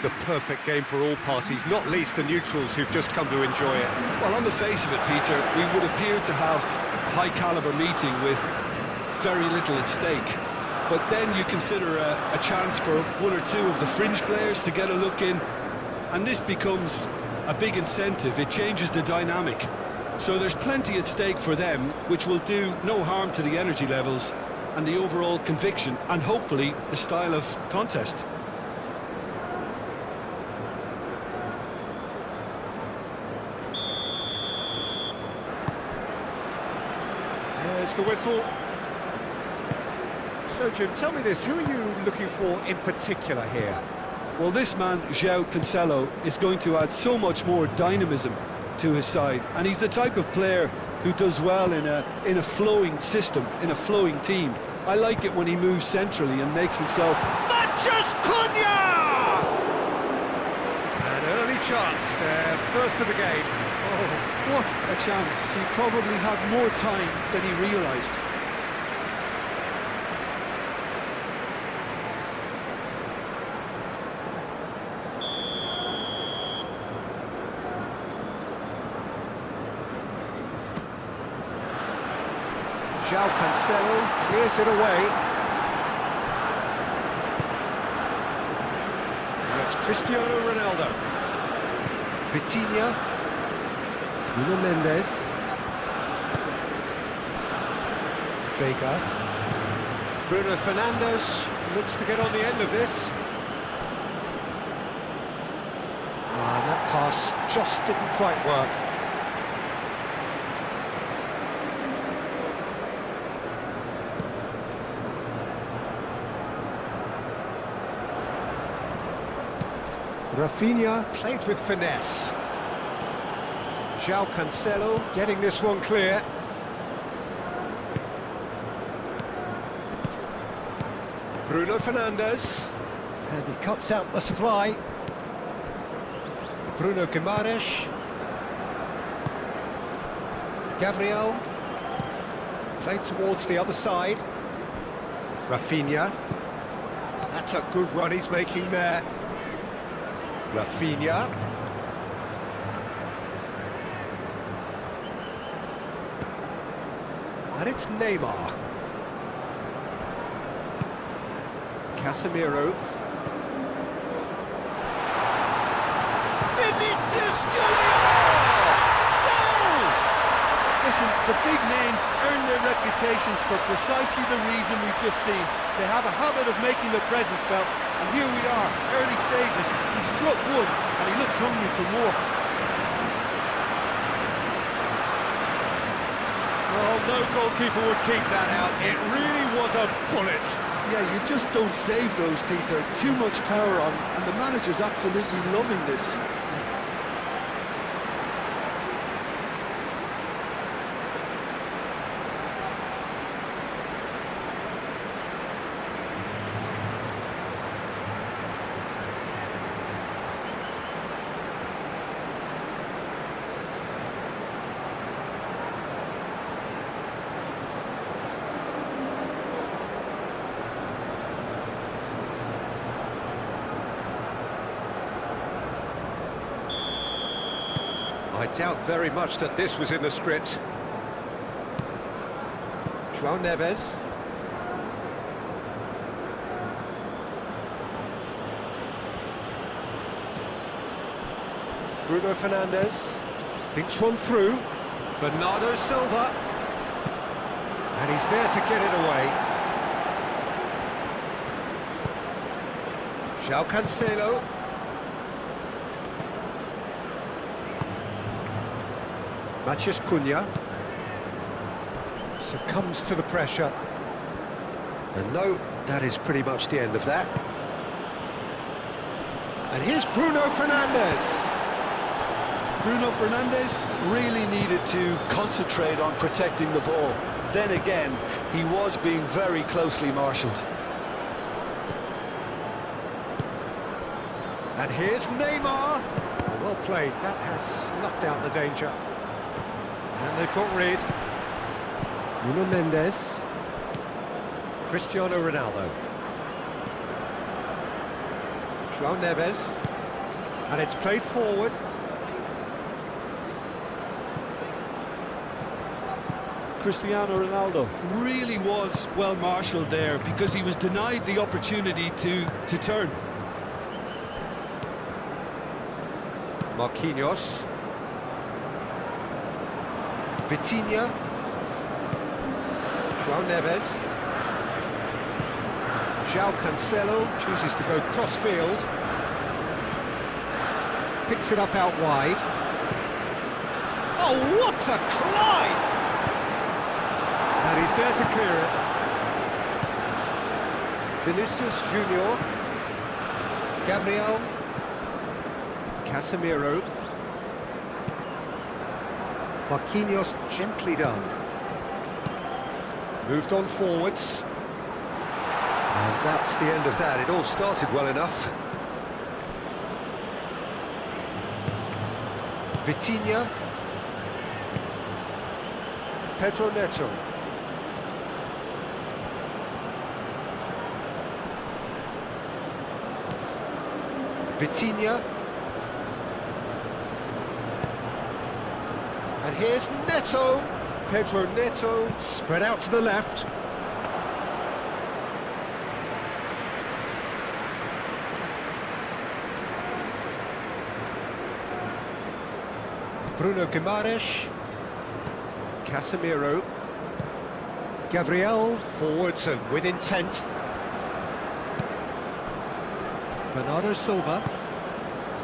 the perfect game for all parties, not least the neutrals who've just come to enjoy it. Well, on the face of it, Peter, we would appear to have a high-caliber meeting with very little at stake. But then you consider a chance for one or two of the fringe players to get a look in, and this becomes a big incentive. It changes the dynamic. So there's plenty at stake for them, which will do no harm to the energy levels and the overall conviction, and hopefully the style of contest. There's the whistle. So, Jim, tell me this, who are you looking for in particular here? Well, this man, João Cancelo, is going to add so much more dynamism to his side, and he's the type of player who does well in a flowing system, in a flowing team. I like it when he moves centrally and makes himself... An early chance, their first of the game. Oh, what a chance. He probably had more time than he realised. João Cancelo clears it away. And it's Cristiano Ronaldo. Vitinha. Nuno Mendes. Vega. Bruno Fernandes looks to get on the end of this. And that pass just didn't quite work. Rafinha played with finesse. João Cancelo getting this one clear. Bruno Fernandes. And he cuts out the supply. Bruno Guimaraes. Gabriel. Played towards the other side. Rafinha. That's a good run he's making there. Rafinha. And it's Neymar. Casemiro. Vinicius Junior! Goal! Listen, the big names earn their reputations for precisely the reason we've just seen. They have a habit of making their presence felt, and here we are, early stages. He struck one, and he looks hungry for more. Well, no goalkeeper would keep that out. It really was a bullet. Yeah, you just don't save those, Peter. Too much power on, and the manager's absolutely loving this. I doubt very much that this was in the script. João Neves. Bruno Fernandes. Thinks one through. Bernardo Silva. And he's there to get it away. João Cancelo. Matheus Cunha succumbs to the pressure. And no, that is pretty much the end of that. And here's Bruno Fernandes. Bruno Fernandes really needed to concentrate on protecting the ball. Then again, he was being very closely marshalled. And here's Neymar. Well played, that has snuffed out the danger. And they've got rid. Nuno Mendes. Cristiano Ronaldo. João Neves. And it's played forward. Cristiano Ronaldo. Really was well marshalled there because he was denied the opportunity to turn. Marquinhos. Vitinha. João Neves. João Cancelo chooses to go cross-field. Picks it up out wide. Oh, what a climb! And he's there to clear it. Vinicius Junior. Gabriel. Casemiro. Marquinhos gently done. Moved on forwards. And that's the end of that. It all started well enough. Vitinha. Pedro Neto. Vitinha. And here's Neto. Pedro Neto spread out to the left. Bruno Guimaraes. Casemiro. Gabriel forwards and with intent. Bernardo Silva.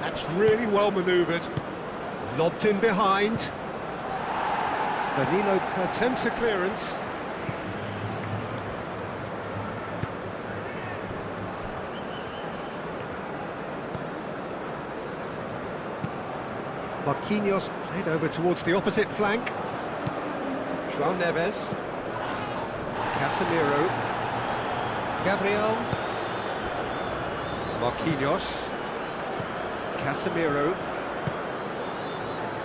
That's really well manoeuvred. Lobbed in behind. Danilo attempts a clearance. Marquinhos played over towards the opposite flank. João Neves. Casemiro. Gabriel. Marquinhos. Casemiro.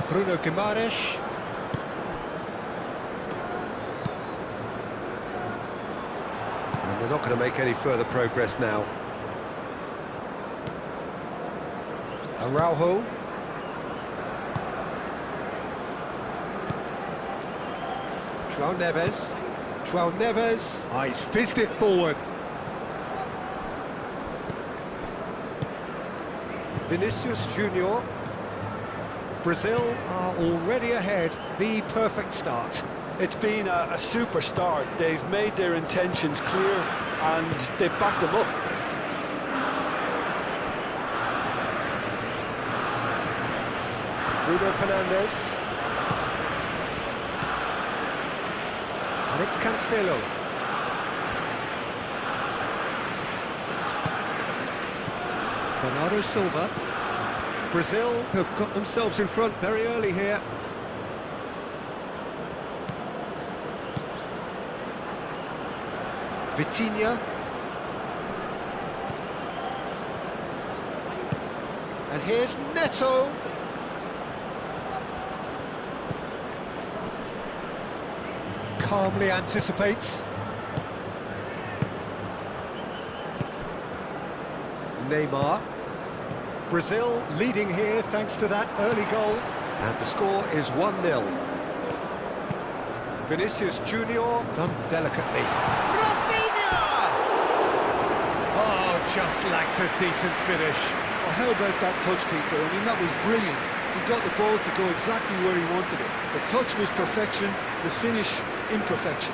Bruno Guimaraes. And they're not going to make any further progress now. Araujo. João Neves. João Neves. Ah, he's fizzed it forward. Vinicius Junior. Brazil are already ahead. The perfect start. It's been a super start. They've made their intentions clear and they've backed them up. Bruno Fernandes. And it's Cancelo. Bernardo Silva. Brazil have got themselves in front very early here. Vitinha. And here's Neto. Calmly anticipates. Neymar. Brazil leading here thanks to that early goal. And the score is 1-0. Vinicius Junior done delicately. Rafinha! Oh, just lacked a decent finish. Well, how about that touch, Peter? I mean, that was brilliant. He got the ball to go exactly where he wanted it. The touch was perfection, the finish imperfection.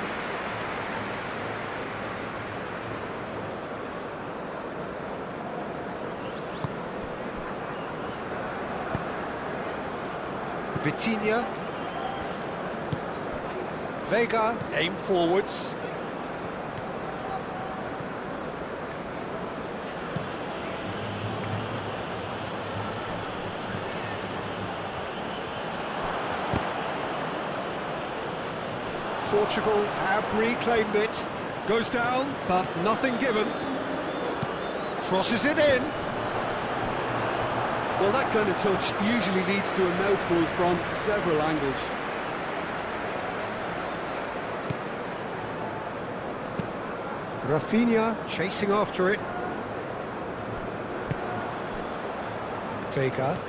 Vitinha. Vega, aim forwards. Portugal have reclaimed it. Goes down, but nothing given. Crosses it in. Well, that kind of touch usually leads to a mouthful from several angles. Rafinha chasing after it. Vega.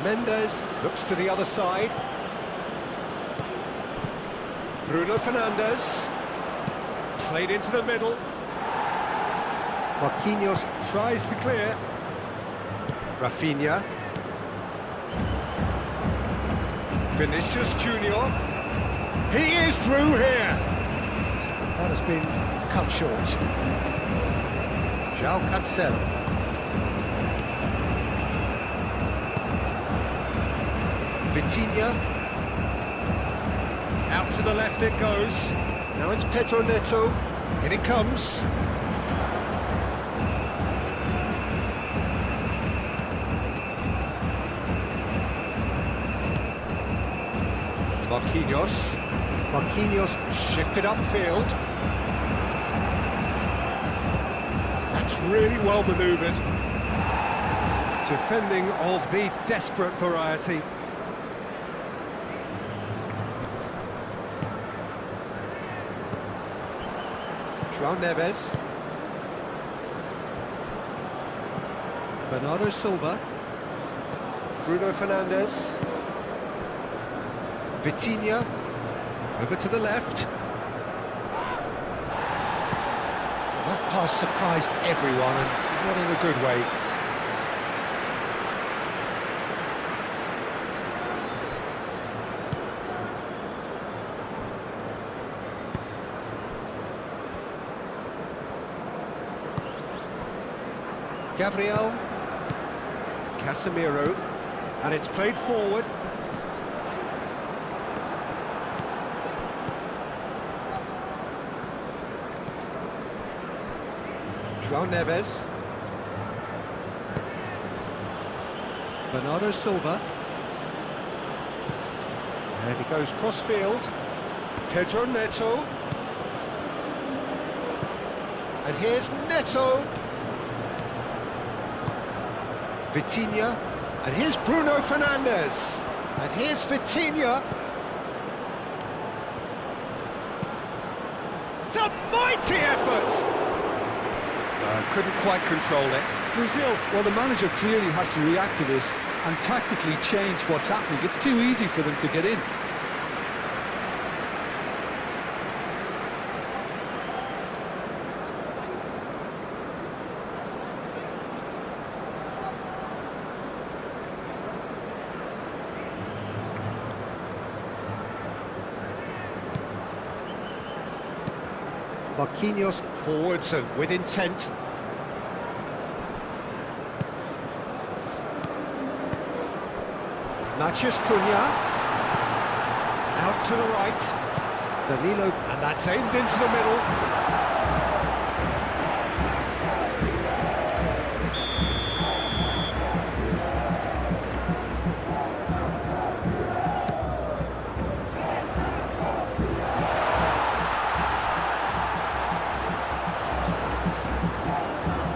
Mendes looks to the other side. Bruno Fernandes. Played into the middle. Marquinhos tries to clear. Rafinha. Vinicius Junior. He is through here. That has been cut short. João Cancelo. Vitinha. Out to the left it goes. Now it's Pedro Neto. In it comes. Marquinhos. Marquinhos shifted upfield. That's really well manoeuvred. Defending of the desperate variety. João Neves. Bernardo Silva. Bruno Fernandes. Vitinha. Over to the left. That pass surprised everyone, and not in a good way. Gabriel. Casemiro. And it's played forward. João Neves. Bernardo Silva. And he goes cross-field. Pedro Neto. And here's Neto. Vitinha. And here's Bruno Fernandes. And here's Vitinha. It's a mighty effort! Couldn't quite control it. Brazil, well, the manager clearly has to react to this and tactically change what's happening. It's too easy for them to get in. Marquinhos forwards and with intent. Matheus Cunha. Out to the right. Danilo, and that's aimed into the middle.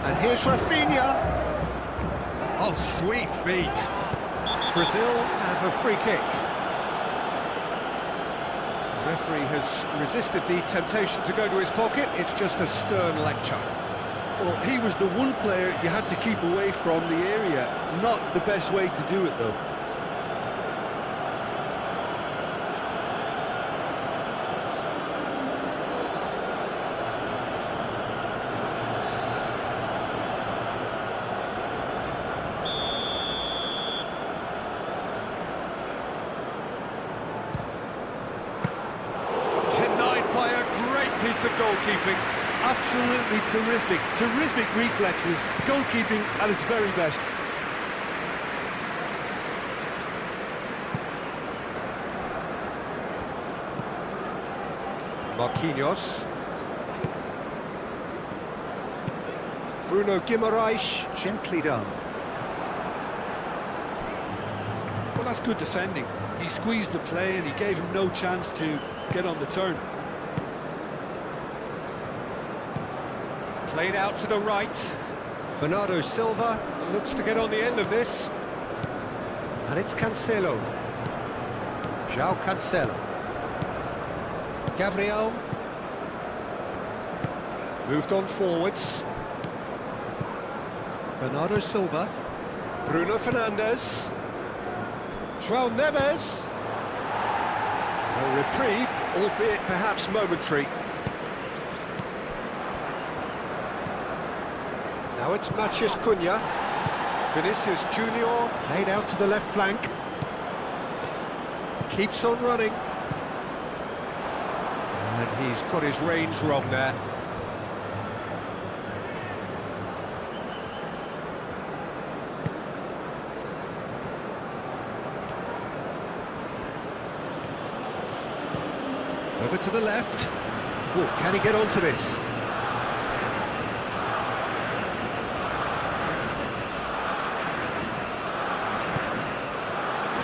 And here's Rafinha. Oh, sweet feet. Brazil have a free kick. The referee has resisted the temptation to go to his pocket. It's just a stern lecture. Well, he was the one player you had to keep away from the area. Not the best way to do it, though. By a great piece of goalkeeping. Absolutely terrific. Terrific reflexes. Goalkeeping at its very best. Marquinhos. Bruno Guimaraes, gently done. Well, that's good defending. He squeezed the play and he gave him no chance to get on the turn. Played out to the right. Bernardo Silva looks to get on the end of this. And it's Cancelo. João Cancelo. Gabriel. Moved on forwards. Bernardo Silva. Bruno Fernandes. João Neves. A reprieve, albeit perhaps momentary. Now it's Matheus Cunha. Vinicius Junior, played out to the left flank. Keeps on running. And he's got his range wrong there. Over to the left. Oh, can he get onto this?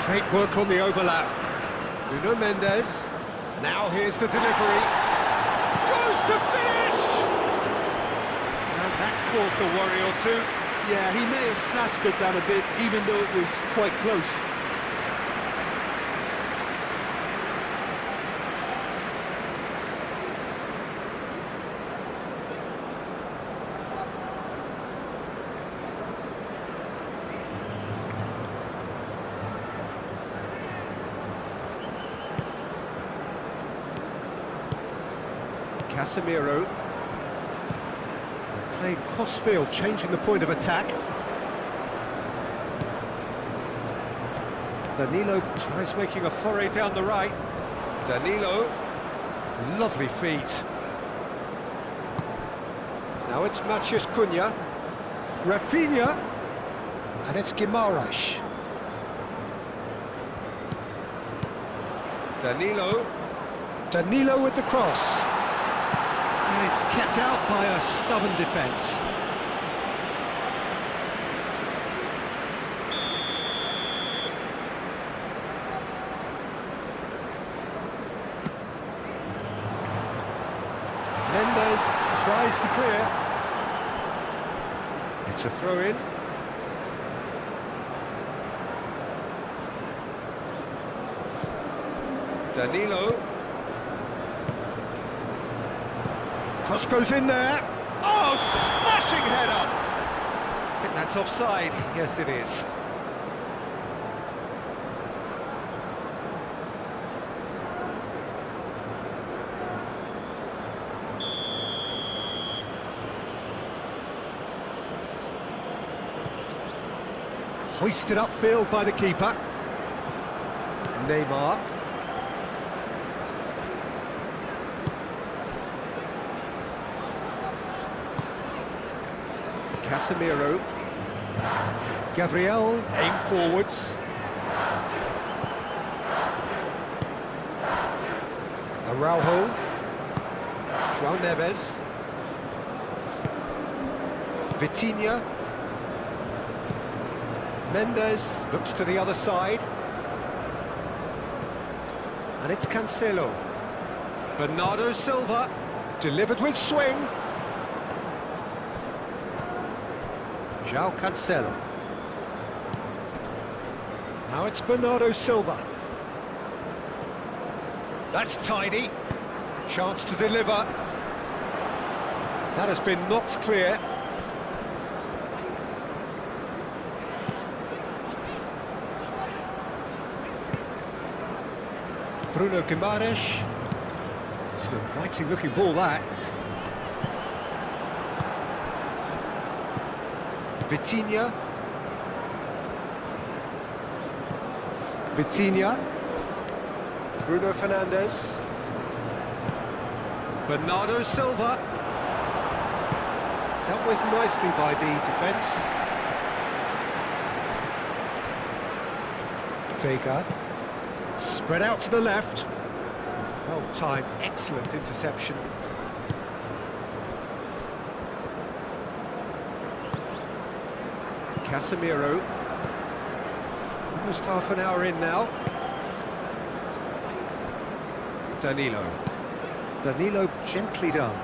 Great work on the overlap. Nuno Mendes. Now here's the delivery. Goes to finish! And that's caused a worry or two. Yeah, he may have snatched it down a bit, even though it was quite close. Casemiro. Played cross-field, changing the point of attack. Danilo tries making a foray down the right. Danilo. Lovely feet. Now it's Matheus Cunha. Rafinha. And it's Guimaraes. Danilo. Danilo with the cross. And it's kept out by a stubborn defence. Mendes tries to clear. It's a throw-in. Danilo. Cross goes in there. Oh, smashing header! I think that's offside. Yes, it is. Hoisted upfield by the keeper. Neymar. Casemiro. Gabriel, aim forwards. Araujo. João Neves. Vitinha. Mendes looks to the other side. And it's Cancelo. Bernardo Silva. Delivered with swing. João Cancelo. Now it's Bernardo Silva. That's tidy. Chance to deliver. That has been knocked clear. Bruno Guimaraes. It's an inviting looking ball, that. Vitinha. Vitinha. Bruno Fernandes. Bernardo Silva. Dealt with nicely by the defence. Vega. Spread out to the left. Well timed, excellent interception. Casemiro. Almost half an hour in now. Danilo. Danilo gently done.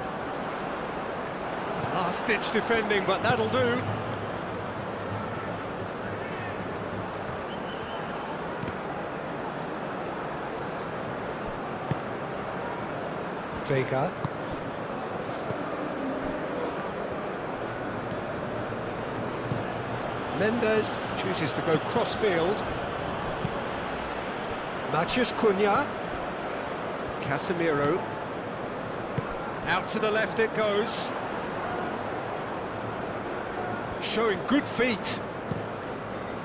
Last-ditch defending, but that'll do. Vega. Mendes chooses to go cross-field. Matheus Cunha. Casemiro. Out to the left it goes. Showing good feet.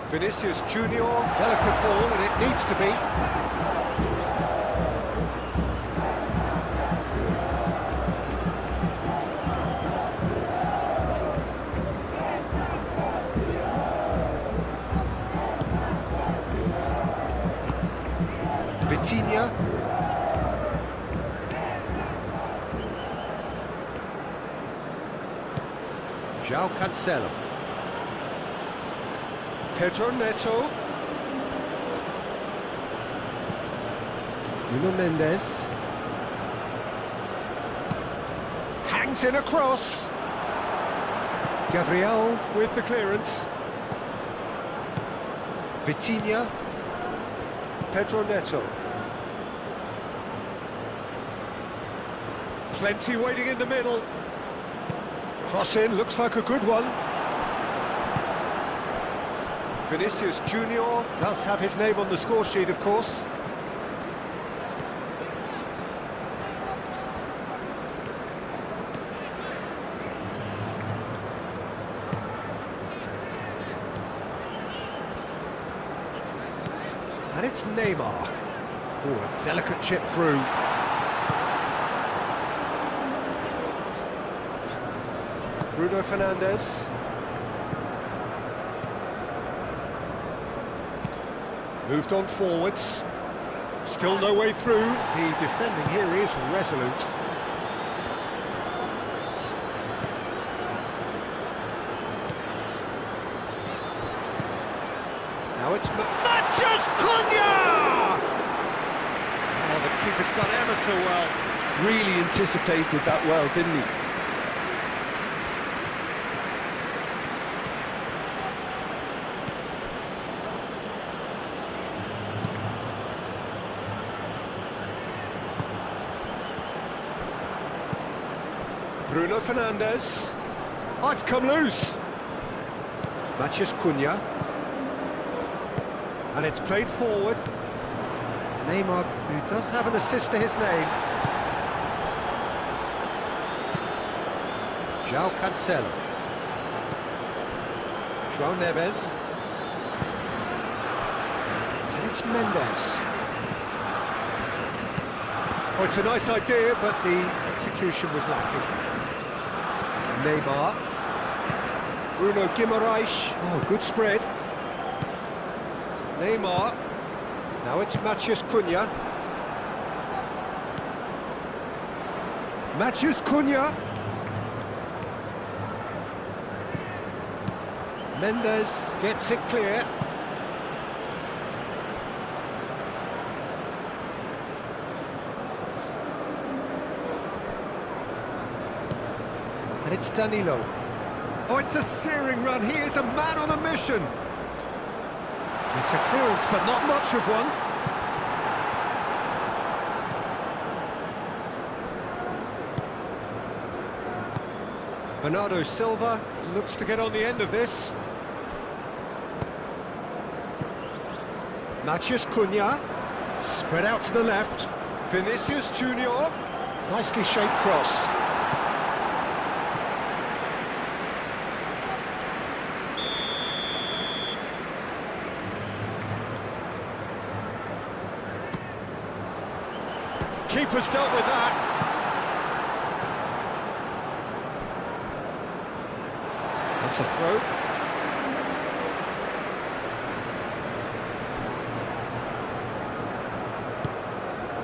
Vinicius Junior. Delicate ball, and it needs to be. Vitinha. João Cancelo. Pedro Neto. Nuno Mendes. Hangs in a cross. Gabriel with the clearance. Vitinha. Pedro Neto. Plenty waiting in the middle. Cross in, looks like a good one. Vinicius Junior does have his name on the score sheet, of course. And it's Neymar. Oh, a delicate chip through. Bruno Fernandes. Moved on forwards. Still no way through. The defending here is resolute. Now it's Matheus Cunha! Oh, the keeper's done ever so well. Really anticipated that well, didn't he? Bruno Fernandes. Oh, it's come loose. Matheus Cunha. And it's played forward. Neymar, who does have an assist to his name. João Cancelo. João Neves. And it's Mendes. Oh, it's a nice idea, but the execution was lacking. Neymar. Bruno Guimaraes. Oh, good spread. Neymar. Now it's Matheus Cunha. Matheus Cunha. Mendes gets it clear. And it's Danilo. Oh, it's a searing run. He is a man on a mission. It's a clearance, but not much of one. Bernardo Silva looks to get on the end of this. Matheus Cunha. Spread out to the left. Vinicius Junior. Nicely shaped cross. Keeper's dealt with that. That's a throw.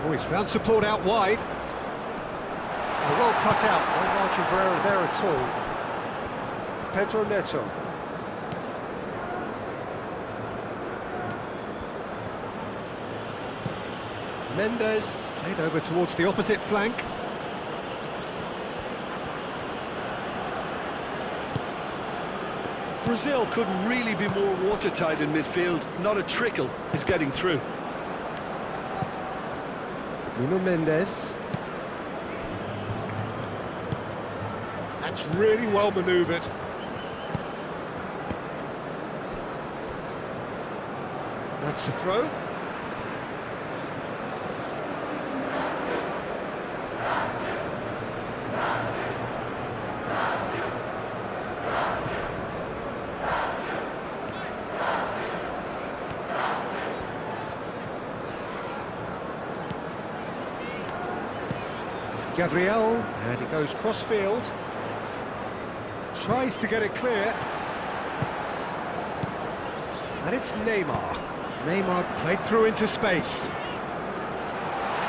Oh, he's found support out wide. Oh, well cut out. No margin for error there at all. Pedro Neto. Mendes played over towards the opposite flank. Brazil couldn't really be more watertight in midfield. Not a trickle is getting through. Nuno Mendes. That's really well manoeuvred. That's the throw. Gabriel, and he goes cross-field. Tries to get it clear. And it's Neymar. Neymar played through into space.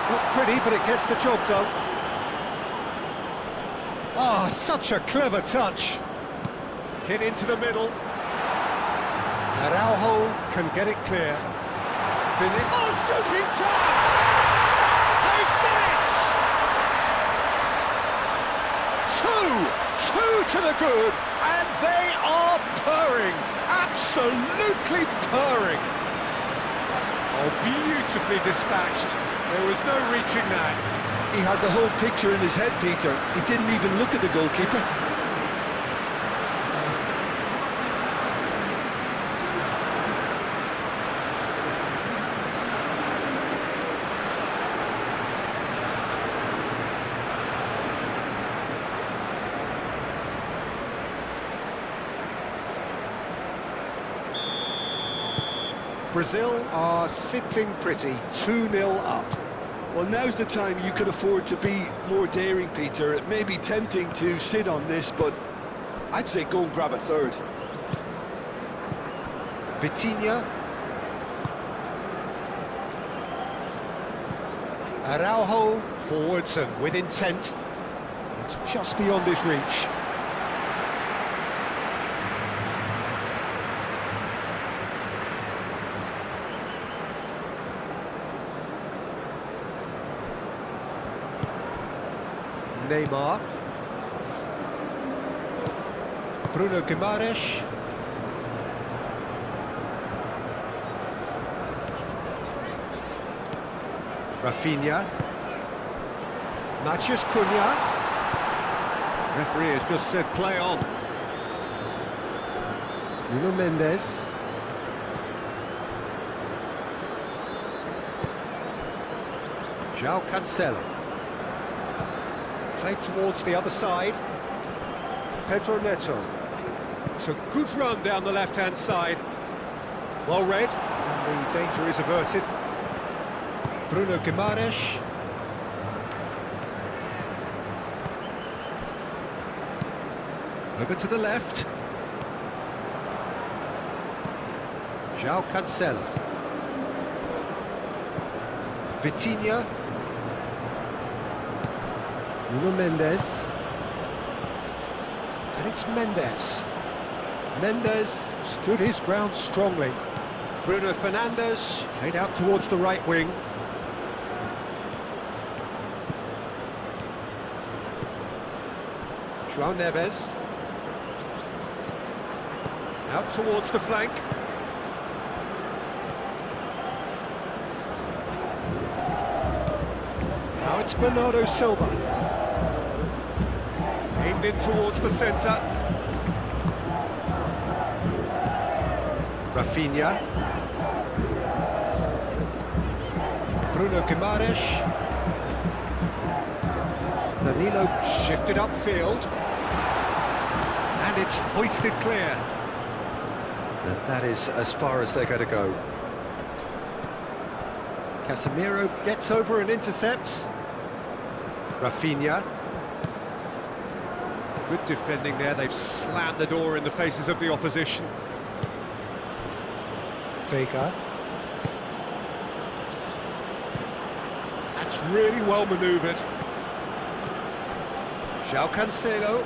Not pretty, but it gets the job done. Ah, such a clever touch. Hit into the middle. Araujo can get it clear. Finish. Oh, shooting chance! They've done it! Two to the good, and they are purring. Absolutely purring. Oh, beautifully dispatched. There was no reaching that. He had the whole picture in his head, Peter. He didn't even look at the goalkeeper. Brazil are sitting pretty, 2-0 up. Well, now's the time you can afford to be more daring, Peter. It may be tempting to sit on this, but I'd say go and grab a third. Vitinha. Araujo, forwards and with intent. It's just beyond his reach. Neymar. Bruno Guimaraes. Rafinha. Matheus Cunha. Referee has just said play on. Nuno Mendes. João Cancelo. Played towards the other side. Pedro Neto. It's a good run down the left-hand side. Well read, and the danger is averted. Bruno Guimaraes. Over to the left. João Cancelo. Vitinha. Nuno Mendes. And it's Mendes. Mendes stood his ground strongly. Bruno Fernandes played out towards the right wing. João Neves. Out towards the flank. Now it's Bernardo Silva. Aimed in towards the centre. Rafinha. Bruno Guimaraes. Danilo shifted upfield. And it's hoisted clear. And that is as far as they're going to go. Casemiro gets over and intercepts. Rafinha. Good defending there, they've slammed the door in the faces of the opposition. Vega. That's really well manoeuvred. João Cancelo.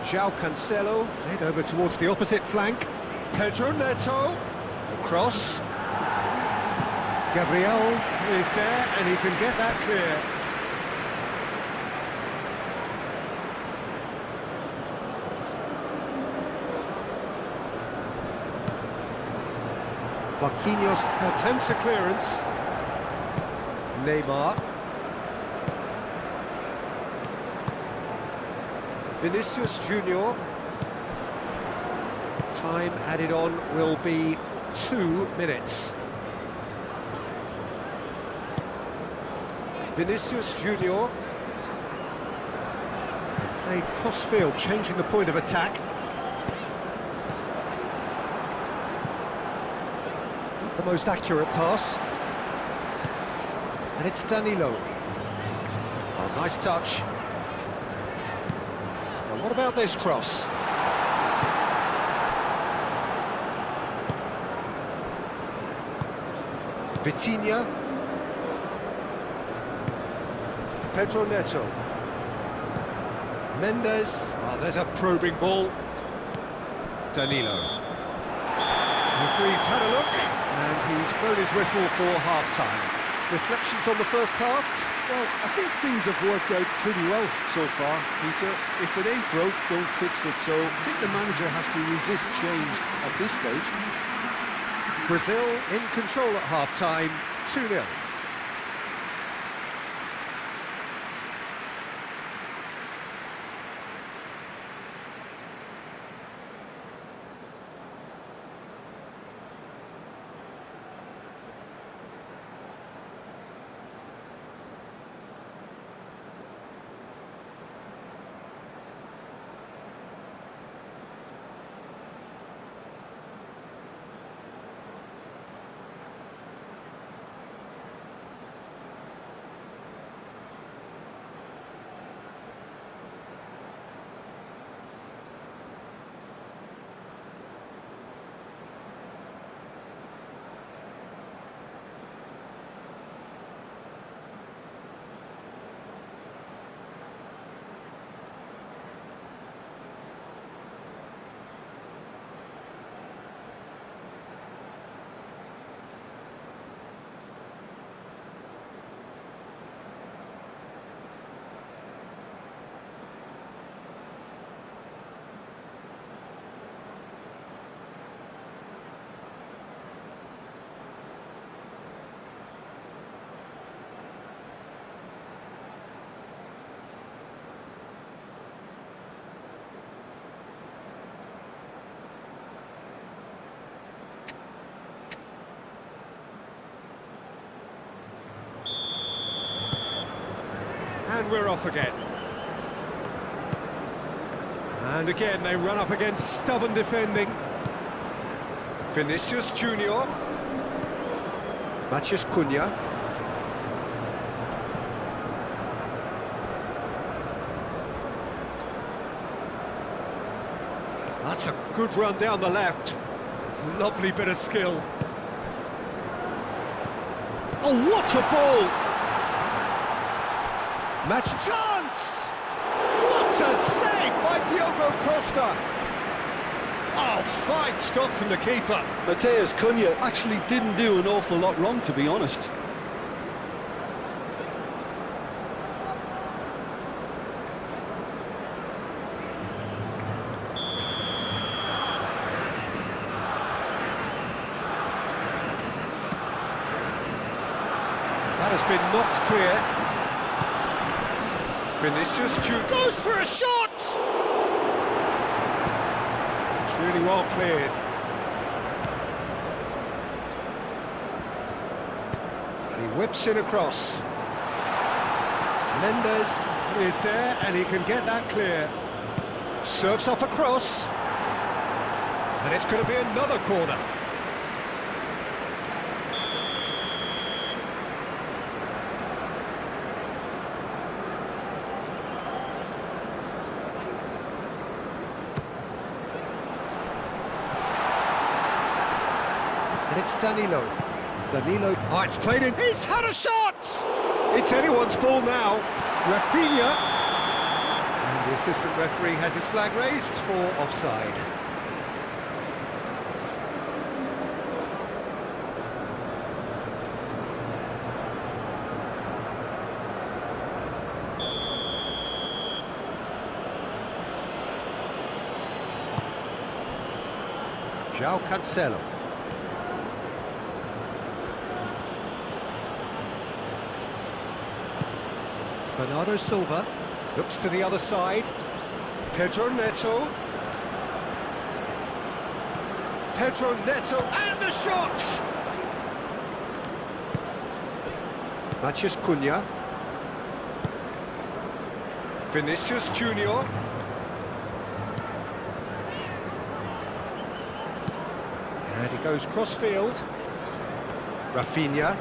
João Cancelo, played over towards the opposite flank. Pedro Neto, across. Gabriel is there, and he can get that clear. Marquinhos attempts a clearance. Neymar. Vinicius Junior. Time added on will be 2 minutes. Vinicius Junior. Played cross-field, changing the point of attack. Not the most accurate pass. And it's Danilo. Oh, nice touch. Now, what about this cross? Vitinha. Pedro Neto. Mendes. Oh, there's a probing ball. Danilo. Referee's had a look, and he's blown his whistle for half-time. Reflections on the first half? Well, I think things have worked out pretty well so far, Peter. If it ain't broke, don't fix it. So I think the manager has to resist change at this stage. Brazil in control at half-time, 2-0. And we're off again. And again, they run up against stubborn defending. Vinicius Junior. Matheus Cunha. That's a good run down the left. Lovely bit of skill. Oh, what a ball! Match chance! What a save by Diogo Costa! Oh, fine stop from the keeper. Matheus Cunha actually didn't do an awful lot wrong, to be honest. That has been knocked clear. Vinicius Junior goes for a shot! It's really well cleared. And he whips in across. Mendes is there, and he can get that clear. Serves up across. And it's going to be another corner. And it's Danilo. Danilo. Oh, it's played in. He's had a shot! It's anyone's ball now. Rafinha. And the assistant referee has his flag raised for offside. João Cancelo. Bernardo Silva looks to the other side. Pedro Neto. Pedro Neto, and the shot! Matheus Cunha. Vinicius Junior. And he goes cross-field. Rafinha.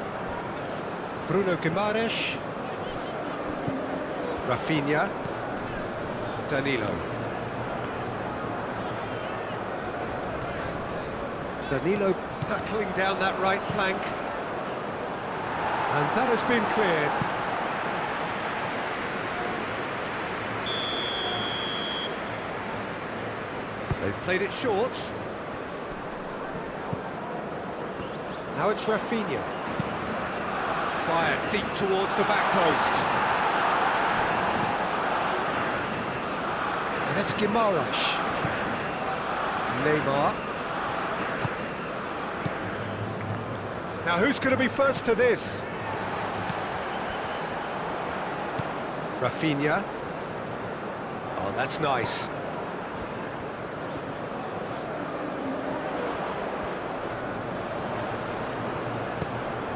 Bruno Guimaraes. Rafinha. Danilo. Danilo hurtling down that right flank. And that has been cleared. They've played it short. Now it's Rafinha. Fired deep towards the back post. And it's Guimaraes. Neymar. Now who's going to be first to this? Rafinha. Oh, that's nice.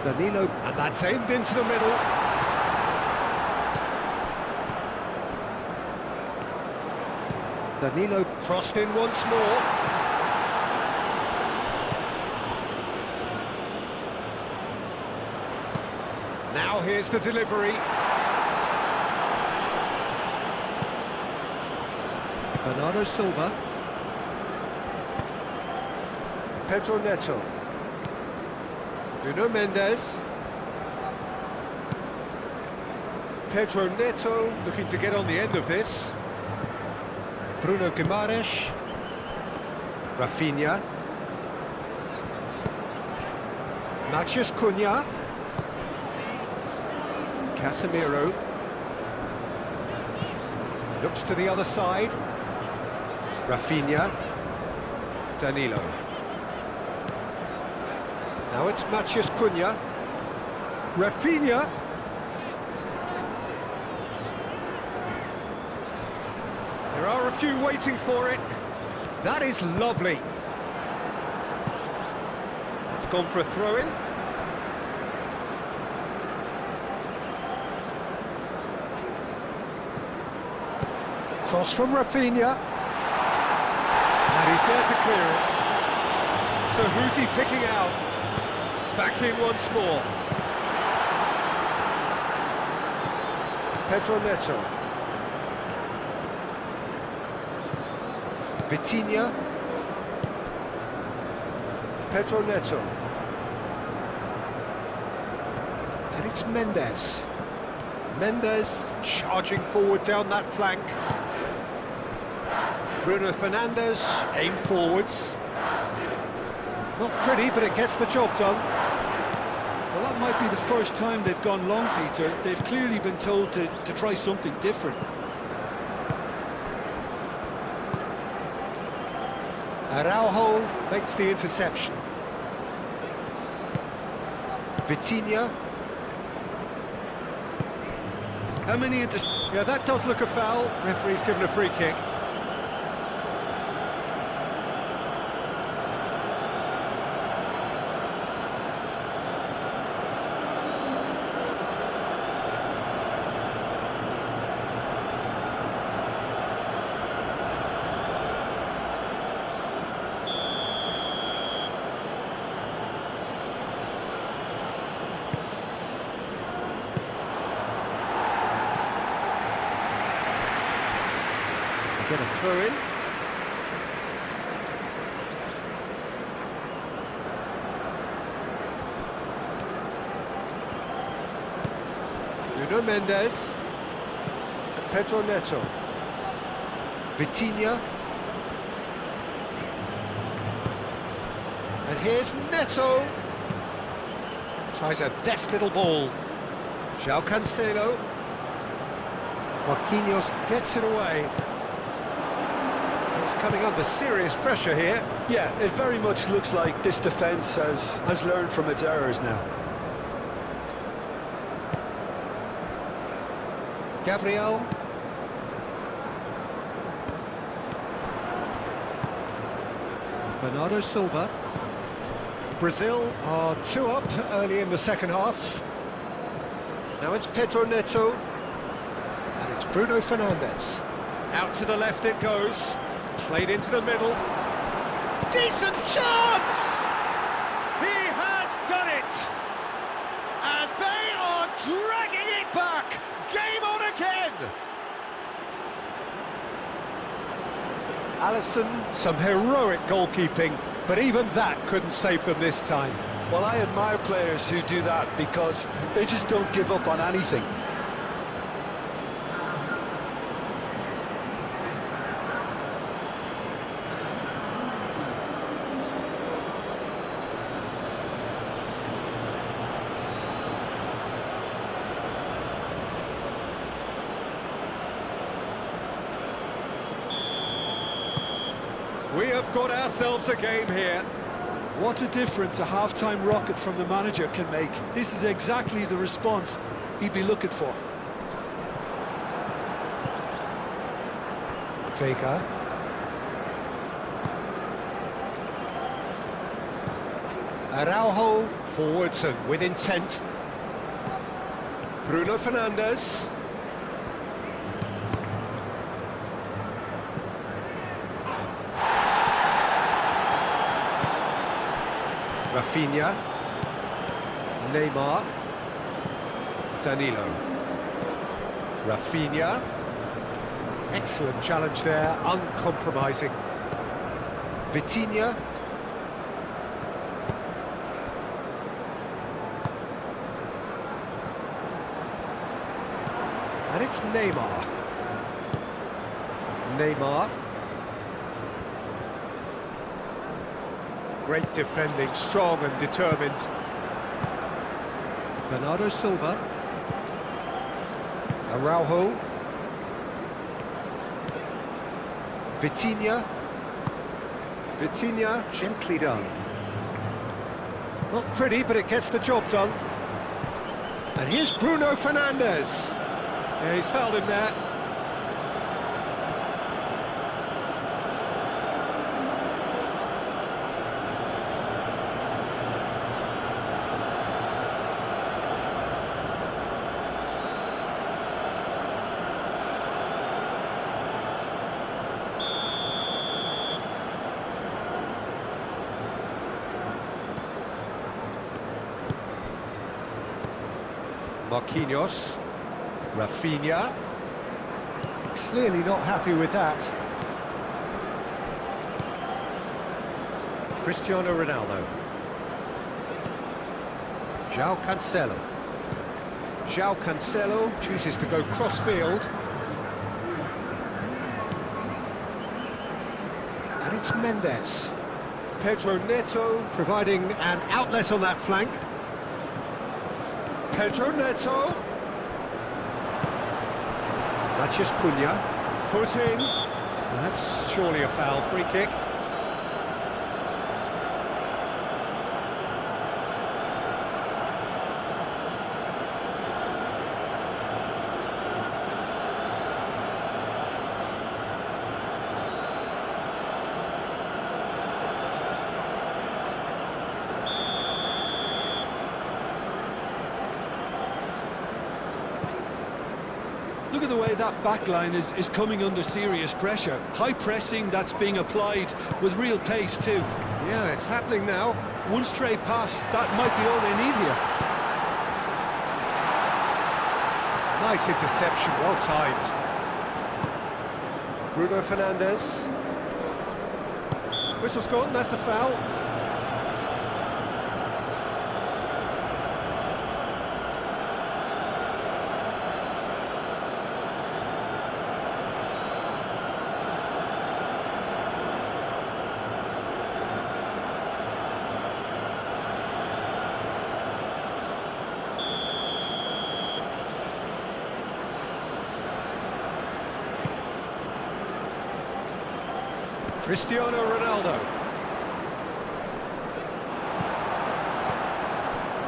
Danilo, and that's aimed into the middle. Danilo crossed in once more. Now here's the delivery. Bernardo Silva. Pedro Neto. Nuno Mendes. Pedro Neto looking to get on the end of this. Bruno Guimaraes. Rafinha. Matheus Cunha. Casemiro. Looks to the other side. Rafinha. Danilo. Now it's Matheus Cunha. Rafinha. There are a few waiting for it. That is lovely. It's gone for a throw-in. Cross from Rafinha. And he's there to clear it. So who's he picking out? Back in once more. Pedro Neto. Vitinha. Pedro Neto. And it's Mendes. Mendes charging forward down that flank. Bruno Fernandes, aim forwards. Not pretty, but it gets the job done. Well, that might be the first time they've gone long, Peter. They've clearly been told to try something different. Araujo makes the interception. Vitinha. How many Yeah, that does look a foul. Referee's given a free kick. Get a throw in. Nuno Mendes. Pedro Neto. Vitinha. And here's Neto. Tries a deft little ball. João Cancelo. Marquinhos gets it away. He's coming under serious pressure here. Yeah, it very much looks like this defence has learned from its errors now. Gabriel. Bernardo Silva. Brazil are 2 up early in the second half. Now it's Pedro Neto. And it's Bruno Fernandes. Out to the left it goes. Played into the middle. Decent chance! He has done it! And they are dragging it back! Game on again! Alisson, some heroic goalkeeping, but even that couldn't save them this time. Well, I admire players who do that because they just don't give up on anything. We have got ourselves a game here. What a difference a half-time rocket from the manager can make. This is exactly the response he'd be looking for. Vega. Araujo forwards and with intent. Bruno Fernandes. Rafinha, Neymar, Danilo, Rafinha, excellent challenge there, uncompromising. Vitinha, and it's Neymar. Neymar. Great defending, strong and determined. Bernardo Silva. Araujo. Vitinha. Vitinha, gently done. Not pretty, but it gets the job done. And here's Bruno Fernandes. Yeah, he's fouled him there. Marquinhos, Rafinha, clearly not happy with that. Cristiano Ronaldo. João Cancelo. João Cancelo chooses to go cross-field. And it's Mendes. Pedro Neto providing an outlet on that flank. Pedro Neto. Matheus Cunha. Foot in. That's surely a foul. Free kick. Look at the way that backline is coming under serious pressure. High pressing that's being applied with real pace too. Yeah, it's happening now. One stray pass, that might be all they need here. Nice interception, well timed. Bruno Fernandes. Whistle's gone, that's a foul. Cristiano Ronaldo.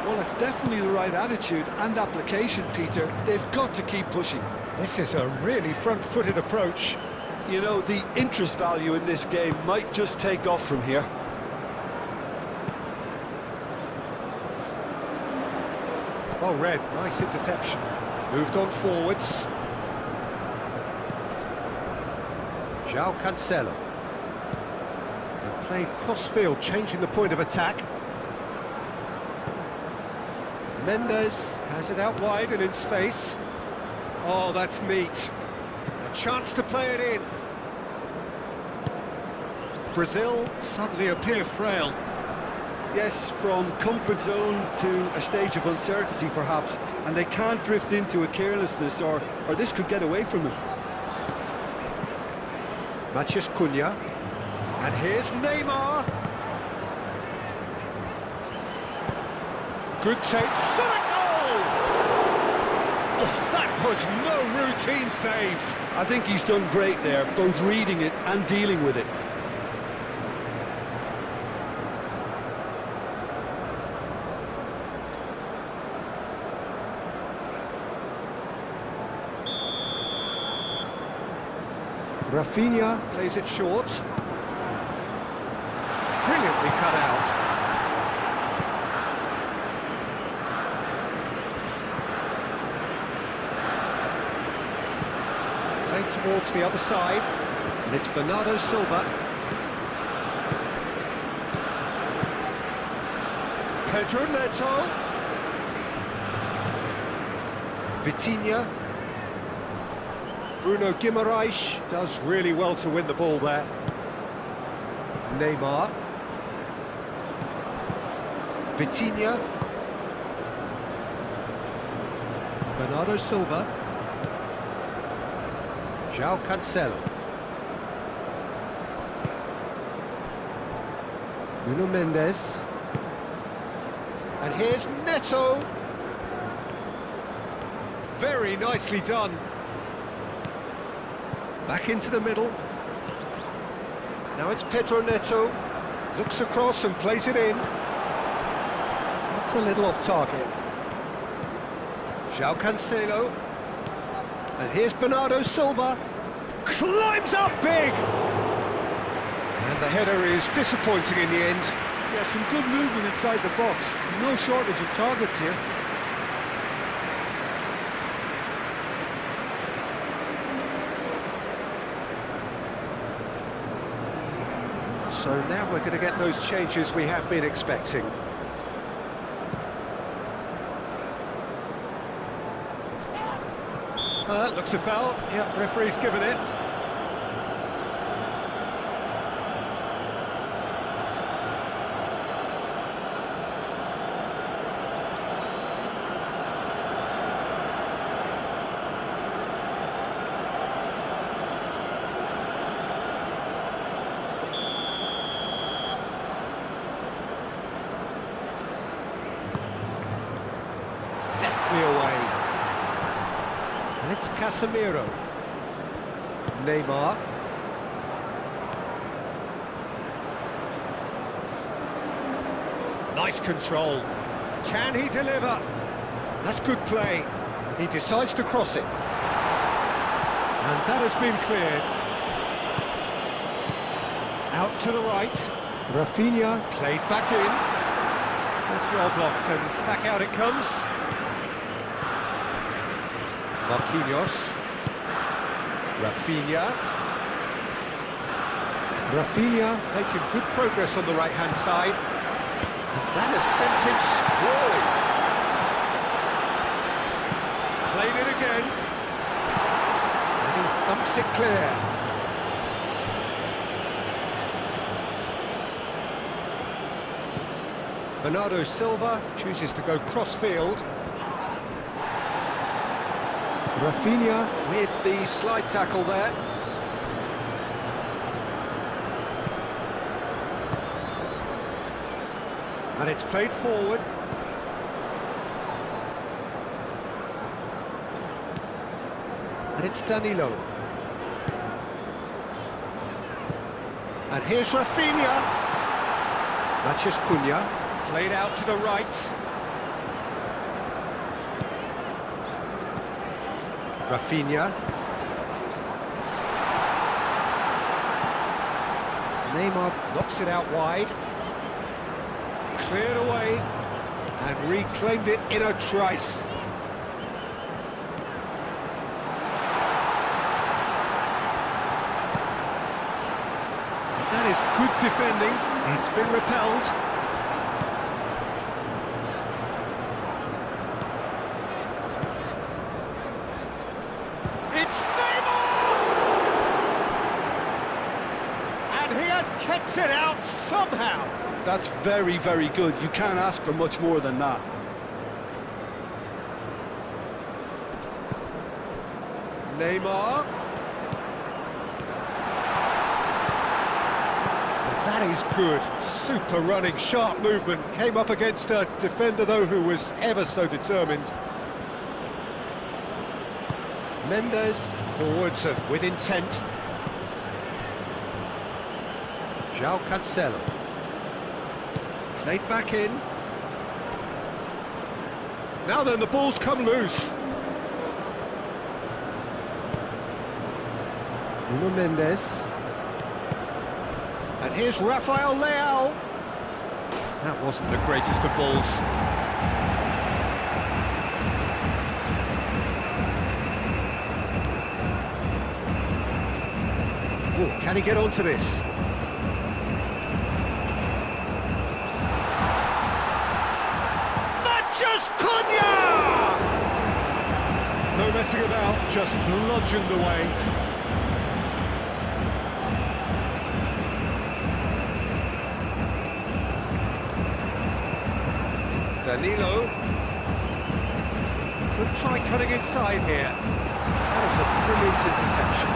Well, it's definitely the right attitude and application, Peter. They've got to keep pushing. This is a really front-footed approach. You know, the interest value in this game might just take off from here. Well read, nice interception. Moved on forwards. João Cancelo. And played cross-field, changing the point of attack. Mendes has it out wide and in space. Oh, that's neat. A chance to play it in. Brazil suddenly appear frail. Yes, from comfort zone to a stage of uncertainty perhaps, and they can't drift into a carelessness or this could get away from them. Matheus Cunha. And here's Neymar. Good take, shot a goal! Oh, that was no routine save. I think he's done great there, both reading it and dealing with it. Rafinha plays it short. Brilliantly cut out. Played towards the other side, and it's Bernardo Silva. Pedro Neto. Vitinha. Bruno Guimaraes does really well to win the ball there. Neymar. Vitinha. Bernardo Silva. João Cancelo. Nuno Mendes. And here's Neto. Very nicely done. Back into the middle. Now it's Pedro Neto. Looks across and plays it in. That's a little off target. João Cancelo. And here's Bernardo Silva. Climbs up big! And the header is disappointing in the end. Yeah, some good movement inside the box. No shortage of targets here. So now we're going to get those changes we have been expecting. Looks a foul. Yep, referee's given it. Deftly away. And it's Casemiro. Neymar. Nice control. Can he deliver? That's good play. And he decides to cross it. And that has been cleared. Out to the right. Rafinha played back in. That's well blocked and back out it comes. Marquinhos. Rafinha. Rafinha making good progress on the right-hand side. And that has sent him sprawling. Played it again. And he thumps it clear. Bernardo Silva chooses to go cross-field. Rafinha with the slide tackle there. And it's played forward. And it's Danilo. And here's Rafinha. Matheus Cunha. Played out to the right. Rafinha. Neymar knocks it out wide. Cleared away. And reclaimed it in a trice. That is good defending. It's been repelled. It's Neymar! And he has kept it out somehow. That's very, very good. You can't ask for much more than that. Neymar. That is good. Super running, sharp movement. Came up against a defender, though, who was ever so determined. Mendes forwards and with intent. João Cancelo. Played back in. Now then, the ball's come loose. Nuno Mendes. And here's Rafael Leao. That wasn't the greatest of balls. Oh, can he get onto this? No messing about, just bludgeoned away. Danilo could try cutting inside here. That is a brilliant interception.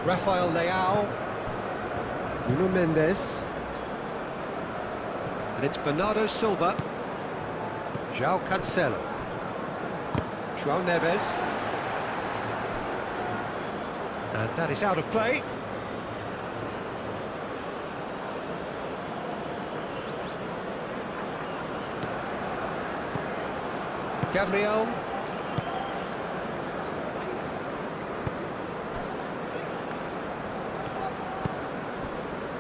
Rafael Leao. Nuno Mendes. And it's Bernardo Silva. João Cancelo. João Neves. And that is out of play. Gabriel.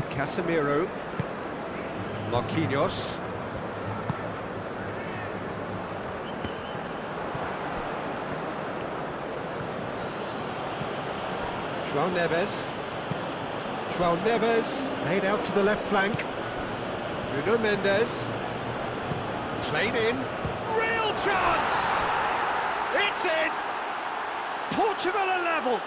Casemiro. Marquinhos. João Neves. João Neves laid out to the left flank. Nuno Mendes. Played in. Real chance! It's in! Portugal are level!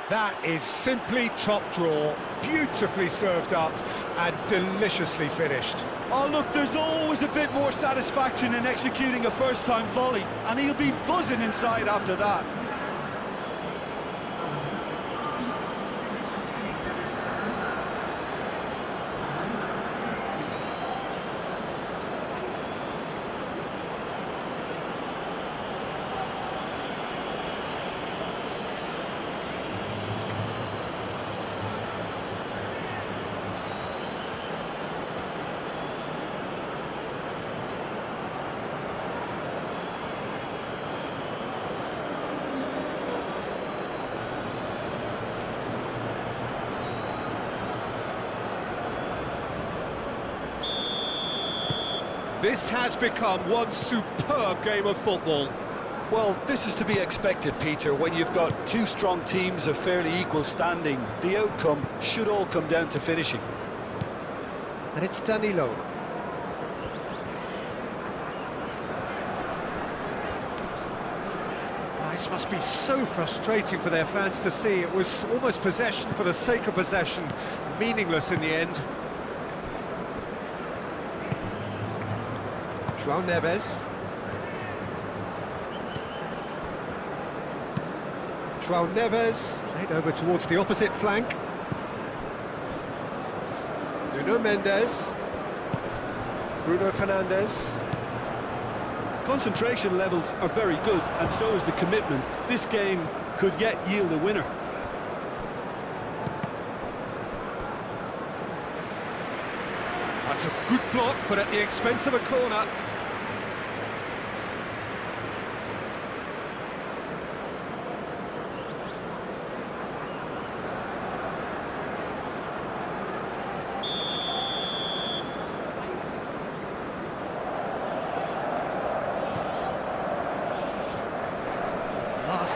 That is simply top draw, beautifully served up and deliciously finished. Oh look, there's always a bit more satisfaction in executing a first-time volley, and he'll be buzzing inside after that. This has become one superb game of football. Well, this is to be expected, Peter. When you've got two strong teams of fairly equal standing, the outcome should all come down to finishing. And it's Danilo. This must be so frustrating for their fans to see. It was almost possession for the sake of possession, meaningless in the end. João Neves. João Neves played over towards the opposite flank. Nuno Mendes. Bruno Fernandes. Concentration levels are very good, and so is the commitment. This game could yet yield a winner. That's a good block, but at the expense of a corner.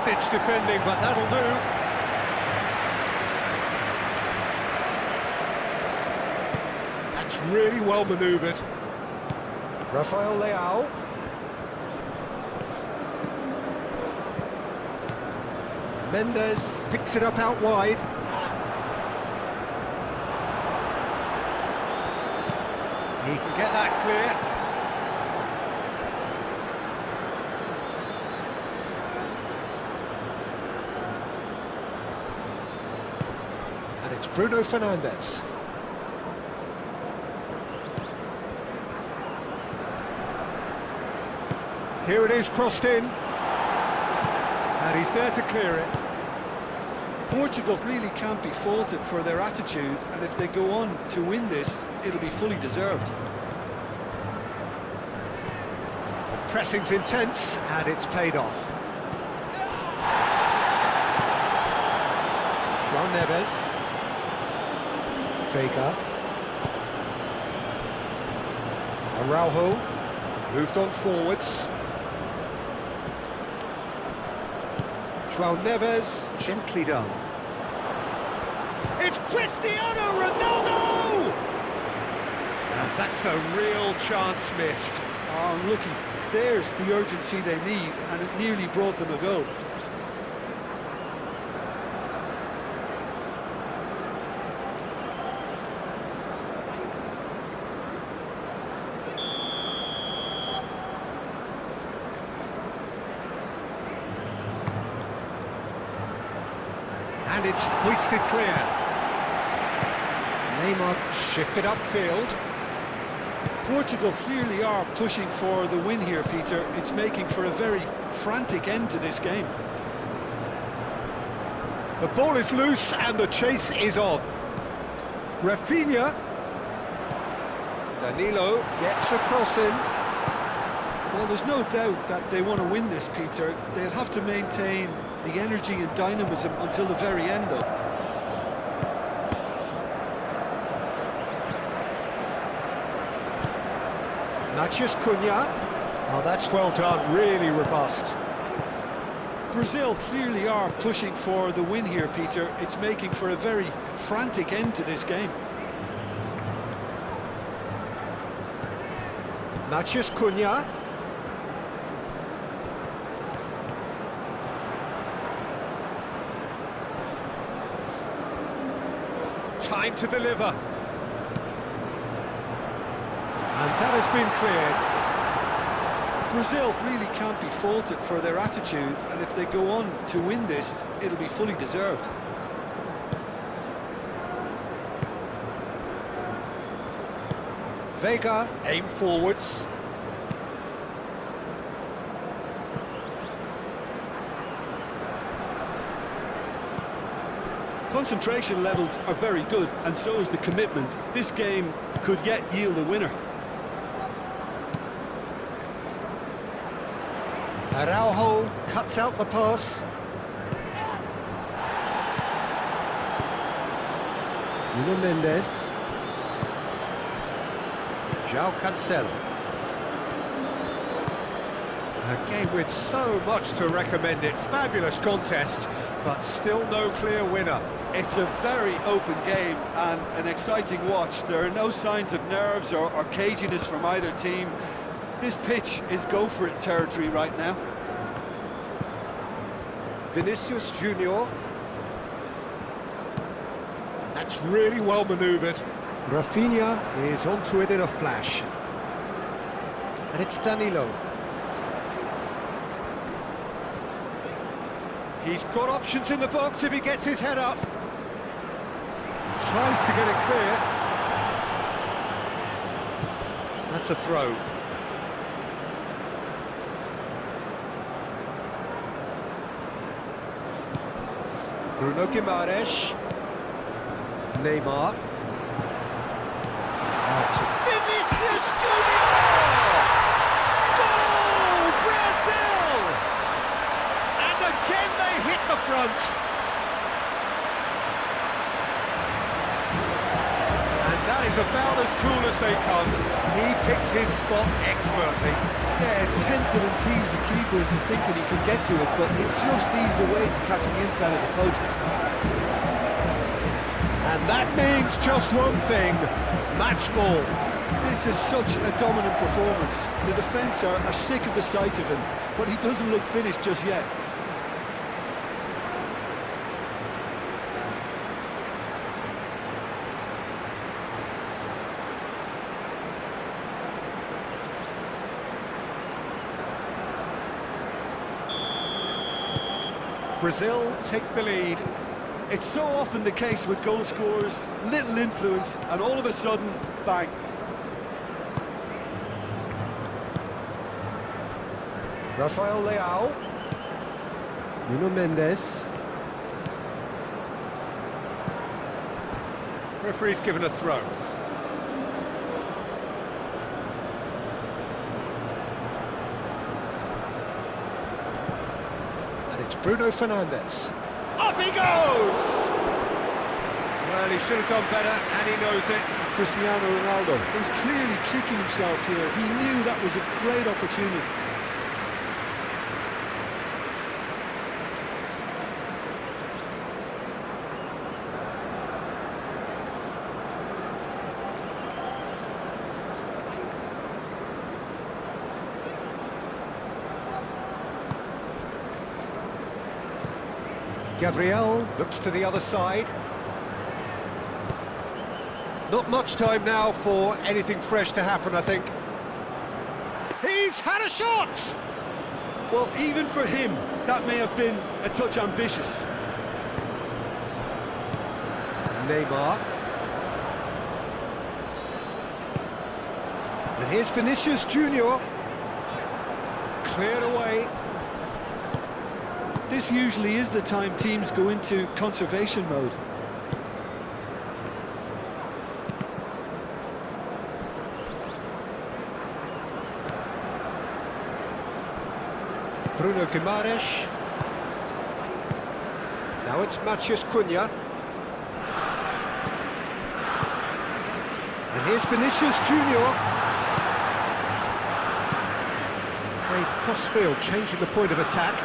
last-ditch defending, but that'll do. That's really well manoeuvred. Rafael Leao. Mendes picks it up out wide. He can get that clear. And it's Bruno Fernandes. Here it is, crossed in. And he's there to clear it. Portugal really can't be faulted for their attitude, and if they go on to win this, it'll be fully deserved. The pressing's intense, and it's paid off. João Neves. Vega. Araujo. Moved on forwards. João Neves, gently done. It's Cristiano Ronaldo! And that's a real chance missed. Oh, unlucky. There's the urgency they need, and it nearly brought them a goal. And it's hoisted clear. Neymar shifted upfield. Portugal clearly are pushing for the win here, Peter. It's making for a very frantic end to this game. The ball is loose and the chase is on. Rafinha. Danilo gets a cross in. Well, there's no doubt that they want to win this, Peter. They'll have to maintain the energy and dynamism until the very end, though. Matheus Cunha. Oh, that's well done, really robust. Brazil clearly are pushing for the win here, Peter. It's making for a very frantic end to this game. Matheus Cunha. Time to deliver. And that has been cleared. Brazil really can't be faulted for their attitude, and if they go on to win this, it'll be fully deserved. Vega, aim forwards. Concentration levels are very good, and so is the commitment. This game could yet yield a winner. Araujo cuts out the pass. Nuno Mendes. João Cancelo. A game with so much to recommend it. Fabulous contest, but still no clear winner. It's a very open game and an exciting watch. There are no signs of nerves or caginess from either team. This pitch is go-for-it territory right now. Vinicius Junior. That's really well manoeuvred. Rafinha is onto it in a flash. And it's Danilo. He's got options in the box if he gets his head up. Tries to get it clear. That's a throw. Bruno Guimaraes. Neymar. Vinicius Junior! Goal, Brazil! And again they hit the front. And that is about as cool as they come. He picked his spot expertly. Yeah, tempted and teased the keeper into thinking he could get to it, but it just eased away to catch the inside of the post. And that means just one thing, match ball. This is such a dominant performance. The defence are sick of the sight of him, but he doesn't look finished just yet. Brazil take the lead. It's so often the case with goal scorers, little influence, and all of a sudden, bang. Rafael Leao. Nuno Mendes. Referee's given a throw. And it's Bruno Fernandes. Up he goes! Well, he should have done better, and he knows it. Cristiano Ronaldo is clearly kicking himself here. He knew that was a great opportunity. Gabriel looks to the other side. Not much time now for anything fresh to happen, I think. He's had a shot! Well, even for him, that may have been a touch ambitious. Neymar. And here's Vinicius Junior. Cleared away. This usually is the time teams go into conservation mode. Bruno Guimaraes. Now it's Matheus Cunha. And here's Vinicius Junior. Played cross-field, changing the point of attack.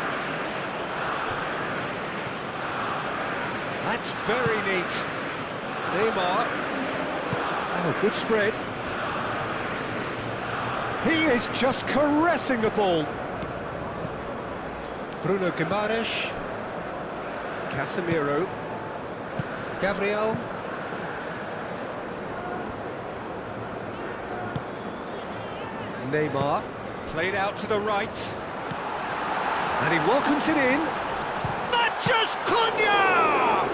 That's very neat. Neymar. Oh, good spread. He is just caressing the ball. Bruno Guimaraes. Casemiro. Gabriel. Neymar. Played out to the right. And he welcomes it in. Matheus Cunha!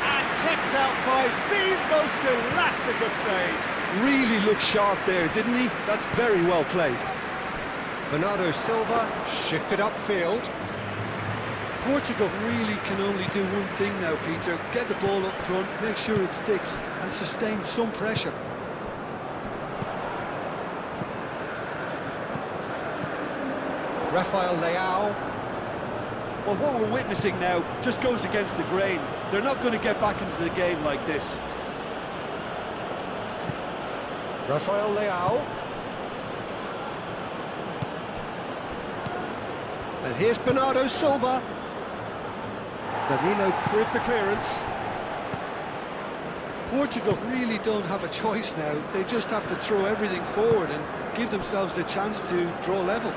And kept out by the most elastic of saves. Really looked sharp there, didn't he? That's very well played. Bernardo Silva shifted upfield. Portugal really can only do one thing now, Peter. Get the ball up front, make sure it sticks, and sustain some pressure. Rafael Leao. Well, what we're witnessing now just goes against the grain. They're not going to get back into the game like this. Rafael Leao. And here's Bernardo Silva. Danilo with the clearance. Portugal really don't have a choice now. They just have to throw everything forward and give themselves a chance to draw level.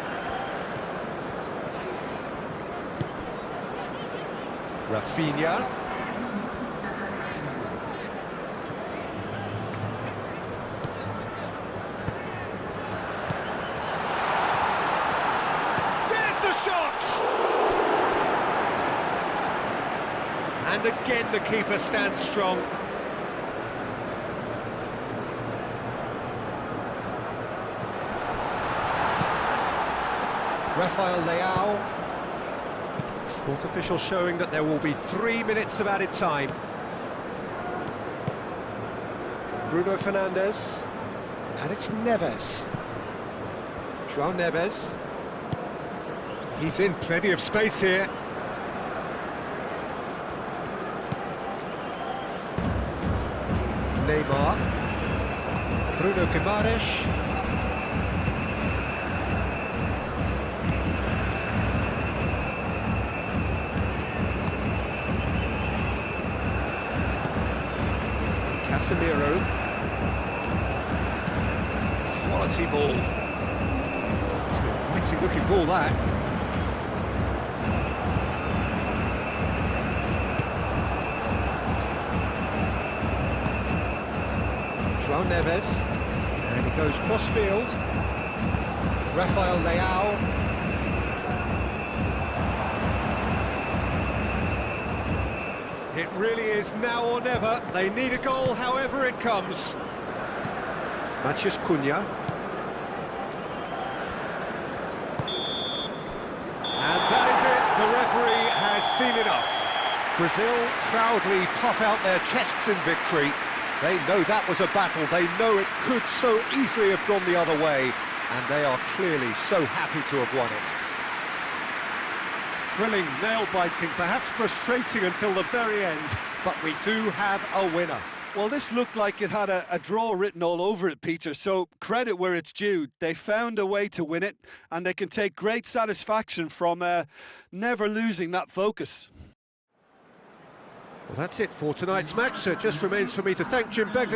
Rafinha. There's the shot! And again the keeper stands strong. Rafael Leao. Fourth official showing that there will be 3 minutes of added time. Bruno Fernandes. And it's Neves. João Neves. He's in plenty of space here. Neymar. Bruno Guimaraes. Casemiro. Quality ball. It's an inviting looking ball, that. João Neves, and he goes cross-field. Rafael Leao. It really is now or never. They need a goal, however it comes. Matheus Cunha. And that is it. The referee has seen enough. Brazil proudly puff out their chests in victory. They know that was a battle. They know it could so easily have gone the other way. And they are clearly so happy to have won it. Thrilling, nail-biting, perhaps frustrating until the very end, but we do have a winner. Well, this looked like it had a draw written all over it, Peter, so credit where it's due. They found a way to win it, and they can take great satisfaction from never losing that focus. Well, that's it for tonight's match, so it just remains for me to thank Jim Begden.